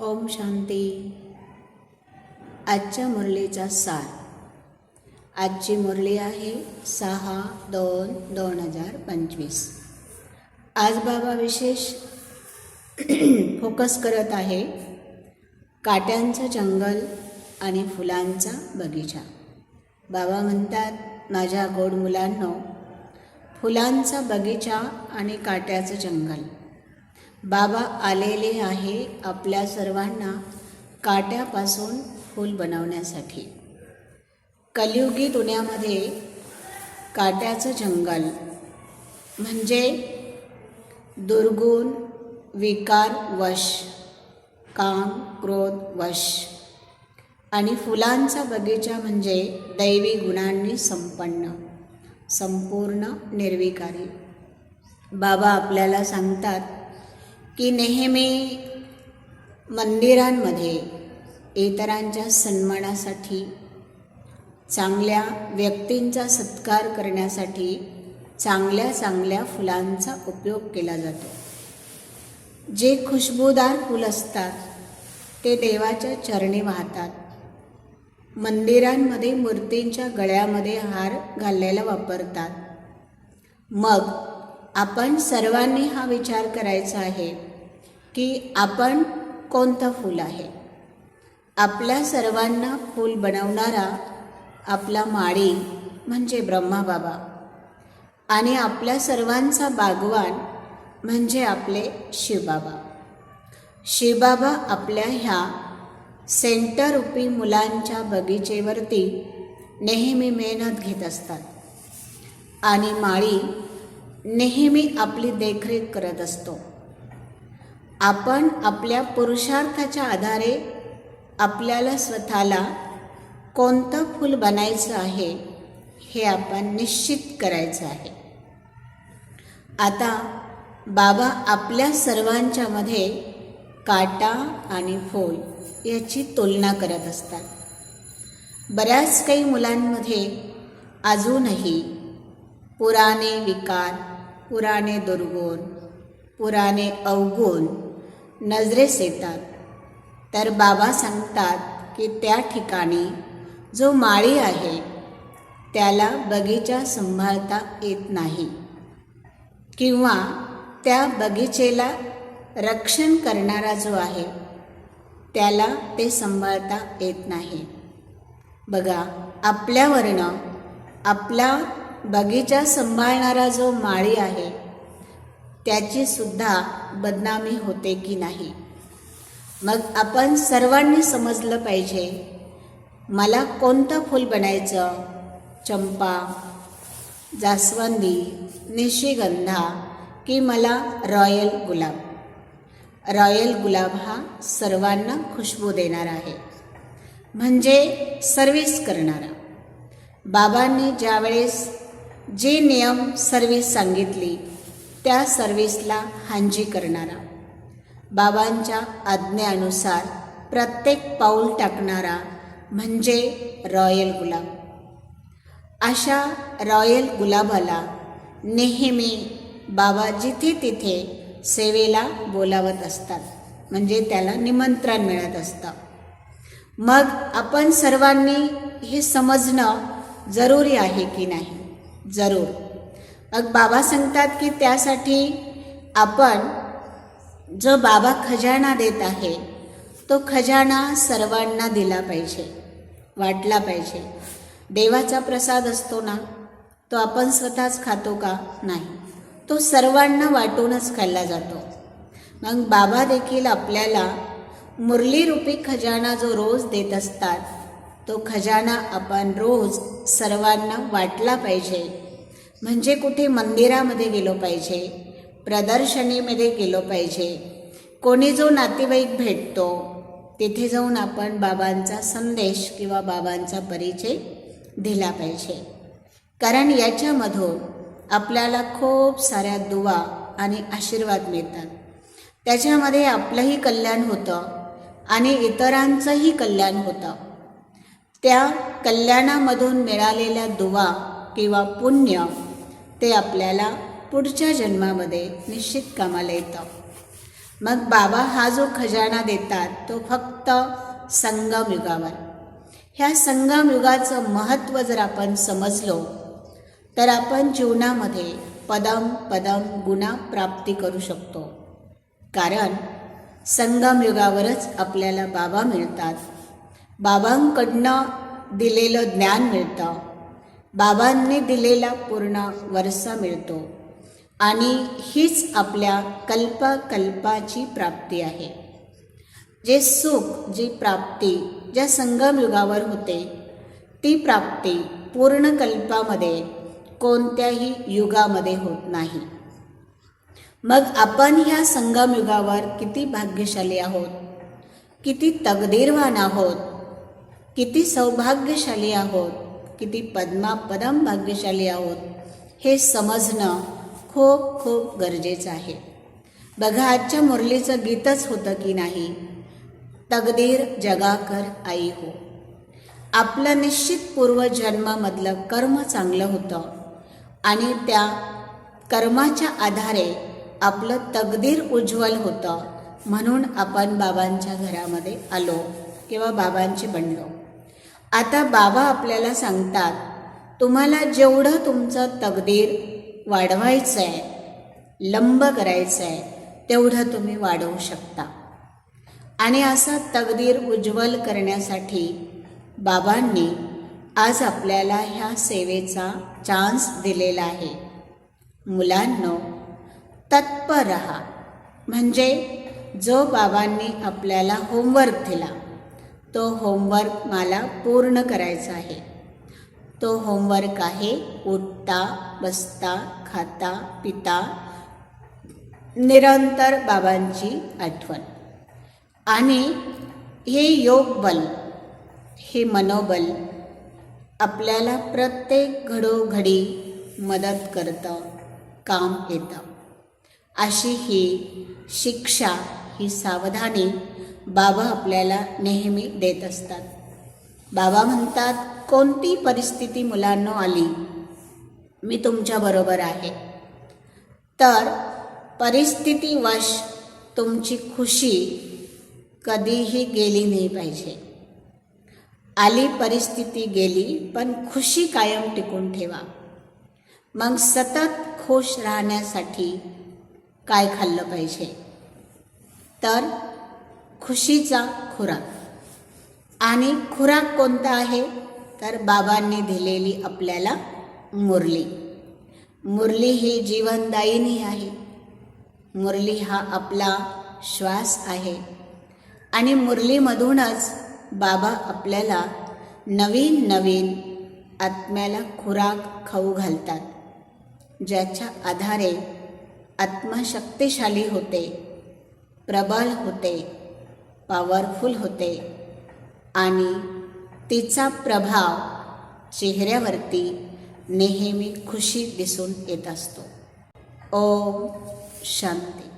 ओम शांती. आजच्या मुरलीचा सार. आजची मुरली आहे 6/2/2025. आज बाबा विशेष फोकस करत आहे काट्यांचं जंगल आणि फुलांचा बगीचा. बाबा म्हणतात, माझ्या गोड मुलांनो, फुलांचा बगीचा आणि काट्याचं जंगल. बाबा आलेले आहे आपल्या सर्वांना काट्यापासून फूल बनवण्यासाठी. कलियुगी दुनियामध्ये काट्याचं जंगल म्हणजे दुर्गुण, विकार वश, काम, क्रोध वश, आणि फुलांचा बगीचा म्हणजे दैवी गुणांनी संपन्न, संपूर्ण निर्विकारी. बाबा आपल्याला सांगतात की नेहमी मंदिरांमध्ये इतरांच्या सन्मानासाठी, चांगल्या व्यक्तींचा सत्कार करण्यासाठी चांगल्या चांगल्या फुलांचा उपयोग केला जातो. जे खुशबूदार फूल असतात ते देवाच्या चरणी वाहतात. मंदिरांमध्ये मूर्तींच्या गळ्यामध्ये हार घालायला वापरतात. मग आपण सर्वांनी हा विचार करायचा आहे की आपण कोणतं फूल आहे. आपल्या सर्वांना फूल बनवणारा आपला माळी म्हणजे ब्रह्मा बाबा, आणि आपल्या सर्वांचा बागवान म्हणजे आपले शिवबाबा. शिवबाबा आपल्या ह्या सेंटररूपी मुलांच्या बगीचेवरती नेहमी मेहनत घेत असतात, आणि माळी नेहमी आपली देखरेख करत असतो. आपण आपल्या पुरुषार्थाच्या आधारे आपल्याला स्वतःला कोणतं फूल बनायचं आहे हे आपण निश्चित करायचं आहे. आता बाबा आपल्या सर्वांच्या मध्ये काटा आणि फूल याची तुलना करत असतात. बऱ्याच काही मुलांमध्ये अजूनही पुराणे विकार, पुराणे दुर्गुण, पुराणे अवगुण नजरेस येतात. तर बाबा सांगतात की त्या ठिकाणी जो माळी आहे त्याला बगीचा सांभाळता येत नाही, किंवा त्या बगीचेला रक्षण करणारा जो आहे त्याला ते सांभाळता येत नाही. बघा, आपल्यावरनं आपला बगीचा सांभाळणारा जो माळी आहे त्याची सुद्धा बदनामी होते की नाही. मग आपण सर्वांनी समजलं पाहिजे, मला कोणतं फूल बनायचं. चंपा, जास्वंदी, निशिगंधा, की मला रॉयल गुलाब. रॉयल गुलाब हा सर्वांना खुशबू देणारा आहे, म्हणजे सर्विस करणारा. बाबांनी ज्यावेळेस जे नियम सर्विस सांगितली त्या सर्विसला हांजी करणारा, बाबांच्या आज्ञेनुसार प्रत्येक पाऊल टाकणारा म्हणजे रॉयल गुलाब. अशा रॉयल गुलाबाला नेहमी बाबा जिथे तिथे सेवेला बोलावत असतात, म्हणजे त्याला निमंत्रण मिळत असतं. मग आपण सर्वांनी हे समजणं जरुरी आहे की नाही? जरूर. मग बाबा सांगतात की त्यासाठी आपण जो बाबा खजाना देत आहे तो खजाना सर्वांना दिला पाहिजे, वाटला पाहिजे. देवाचा प्रसाद असतो ना, तो आपण स्वतःच खातो का? नाही, तो सर्वांना वाटूनच खाल्ला जातो. मग बाबा देखील आपल्याला मुरलीरूपी खजाना जो रोज देत असतात तो खजाना आपण रोज सर्वांना वाटला पाहिजे. म्हणजे कुठे मंदिरामध्ये गेलो पाहिजे, प्रदर्शनीमध्ये गेलो पाहिजे, कोणी जो नातेवाईक भेटतो तिथे जाऊन आपण बाबांचा संदेश किंवा बाबांचा परिचय दिला पाहिजे. कारण याच्यामधून आपल्याला खूप साऱ्या दुवा आणि आशीर्वाद मिळतात. त्याच्यामध्ये आपलंही कल्याण होतं आणि इतरांचंही कल्याण होतं. त्या कल्याणामधून मिळालेल्या दुवा किंवा पुण्य ते आपल्याला पुढच्या जन्मामध्ये निश्चित कामाला येतं. मग बाबा हा जो खजाना देतात तो फक्त संगम युगावर. ह्या संगम युगाचं महत्त्व जर आपण समजलो तर आपण जीवनामध्ये पदम पदम गुणा प्राप्ती करू शकतो. कारण संगम युगावरच आपल्याला बाबा मिळतात. बाबांकडनं दिलेलं ज्ञान मिळतं, बाबांनी दिलेला पूर्ण वारसा मिळतो आणि हीच आपल्या कल्पकल्पाची प्राप्ती आहे. जे सुख, जी प्राप्ती ज्या संगम युगावर होते ती प्राप्ती पूर्ण कल्पामध्ये कोणत्याही युगामध्ये होत नाही. मग आपण ह्या संगम युगावर किती भाग्यशाली आहोत, किती तकदीरवान आहोत, किती सौभाग्यशाली आहोत, किती पद्मापदम भाग्यशाली आहोत हे समजणं खूप खूप गरजेचं आहे. बघा, आजच्या मुरलीचं गीतच होतं की नाही, तकदीर जगाकर आई हो. आपलं निश्चित पूर्वजन्मामधलं कर्म चांगलं होतं आणि त्या कर्माच्या आधारे आपलं तकदीर उज्ज्वल होतं, म्हणून आपण बाबांच्या घरामध्ये आलो किंवा बाबांचे बनलो. आता बाबा आपल्याला सांगतात, तुम्हाला जेवढं तुमचं तकदीर वाढवायचं आहे, लंब करायचं आहे, तेवढं तुम्ही वाढवू शकता. आणि असं तकदीर उज्ज्वल करण्यासाठी बाबांनी आज आपल्याला ह्या सेवेचा चान्स दिलेला आहे. मुलांनो, तत्पर रहा. म्हणजे जो बाबांनी आपल्याला होमवर्क दिला तो होमवर्क मला पूर्ण करायचा आहे. तो होमवर्क आहे उठता, बसता, खाता, पिता, निरंतर बाबांची आठवण. आणि हे योग बल, हे मनोबल आपल्याला प्रत्येक घडोघडी मदत करतं, काम येतं. अशी ही शिक्षा, ही सावधानी बाबा आपल्याला नेहमी देत असतात. बाबा म्हणतात, कोणती परिस्थिती मुलांनो आली, मी तुमच्याबरोबर आहे. तर परिस्थितीवश तुमची खुशी कधीही गेली नाही पाहिजे. आली परिस्थिती गेली, पण खुशी कायम टिकून ठेवा. मग सतत खुश राहण्यासाठी काय खाल्लं पाहिजे, तर खुशीचा खुराक. आणि खुराक कोणता आहे, तर बाबांनी दिलेली आपल्याला मुरली. मुरली ही जीवनदायिनी आहे. मुरली हा आपला श्वास आहे आणि मुरलीमधूनच बाबा आपल्याला नवीन नवीन आत्म्याला खुराक खाऊ घालतात, ज्याच्या आधारे आत्मा शक्तिशाली होते, प्रबळ होते, पॉवरफुल होते आणि तिचा प्रभाव चेहऱ्यावरती नेहमी खुशी दिसून येत असतो. ओम शांती.